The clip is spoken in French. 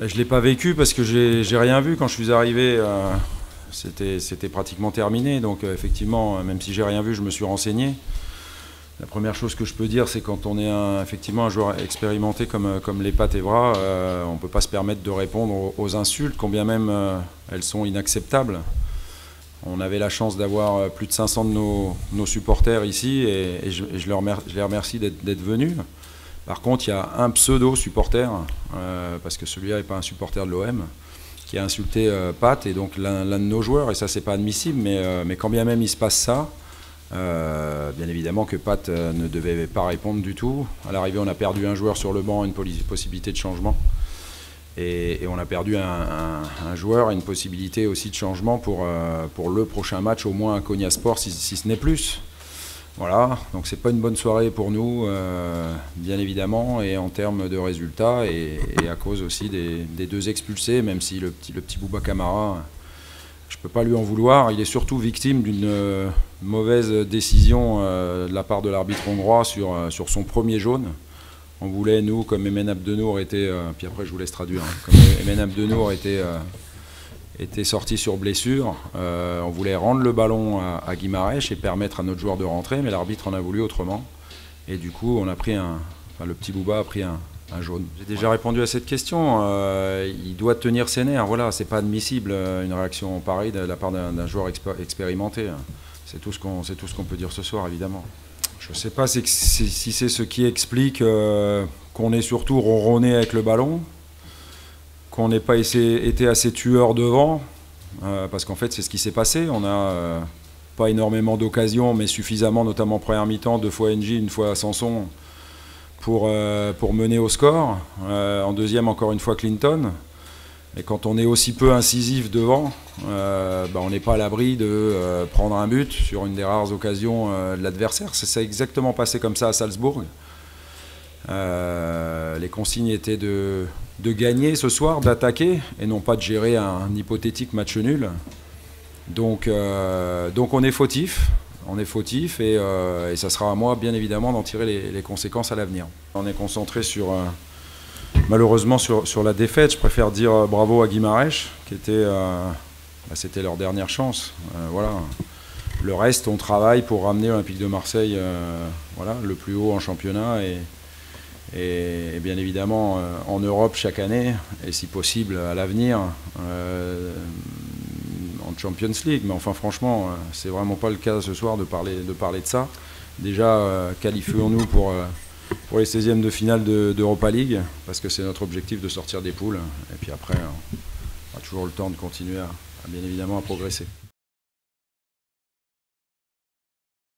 Je ne l'ai pas vécu parce que j'ai rien vu quand je suis arrivé. C'était pratiquement terminé. Donc effectivement, même si j'ai rien vu, je me suis renseigné. La première chose que je peux dire, c'est quand on est effectivement un joueur expérimenté comme les Pat Evra, on ne peut pas se permettre de répondre aux insultes, combien même elles sont inacceptables. On avait la chance d'avoir plus de 500 de nos supporters ici et je les remercie d'être venus. Par contre, il y a un pseudo-supporter, parce que celui-là n'est pas un supporter de l'OM, qui a insulté Pat et donc l'un de nos joueurs, et ça c'est pas admissible, mais quand bien même il se passe ça, bien évidemment que Pat ne devait pas répondre du tout. À l'arrivée, on a perdu un joueur sur le banc, une possibilité de changement. Et on a perdu un joueur et une possibilité aussi de changement pour le prochain match, au moins à Konya Sport, si ce n'est plus. Voilà, donc c'est pas une bonne soirée pour nous, bien évidemment, et en termes de résultats, et à cause aussi des deux expulsés, même si le petit Bouba Camara, je peux pas lui en vouloir. Il est surtout victime d'une mauvaise décision de la part de l'arbitre hongrois sur son premier jaune. On voulait, nous, comme Emen Abdenour était, puis après je vous laisse traduire, hein, comme Emen Abdenour était sorti sur blessure, on voulait rendre le ballon à Guimarães et permettre à notre joueur de rentrer, mais l'arbitre en a voulu autrement. Et du coup, on a pris le petit Bouba a pris un jaune. J'ai déjà répondu à cette question, il doit tenir ses nerfs, voilà, c'est pas admissible une réaction pareille de la part d'un joueur expérimenté. C'est tout ce qu'on peut dire ce soir, évidemment. Je ne sais pas si c'est ce qui explique qu'on ait surtout ronronné avec le ballon, qu'on n'ait pas été assez tueur devant, parce qu'en fait c'est ce qui s'est passé. On n'a pas énormément d'occasions, mais suffisamment, notamment en première mi-temps, 2 fois NJ, 1 fois Sanson, pour mener au score. En deuxième, encore une fois Clinton. Et quand on est aussi peu incisif devant, on n'est pas à l'abri de prendre un but sur une des rares occasions de l'adversaire. Ça s'est exactement passé comme ça à Salzbourg. Les consignes étaient de gagner ce soir, d'attaquer, et non pas de gérer un hypothétique match nul. Donc on est fautif. On est fautif et ça sera à moi, bien évidemment, d'en tirer les conséquences à l'avenir. On est concentré malheureusement sur la défaite. Je préfère dire bravo à Guimarães, qui c'était leur dernière chance. Voilà. Le reste, on travaille pour ramener l'Olympique de Marseille le plus haut en championnat et bien évidemment en Europe chaque année, et si possible à l'avenir en Champions League. Mais enfin franchement, c'est vraiment pas le cas ce soir de parler de ça. Déjà, qualifions-nous pour les 16e de finale d'Europa League, parce que c'est notre objectif de sortir des poules. Et puis après, on a toujours le temps de continuer bien évidemment à progresser.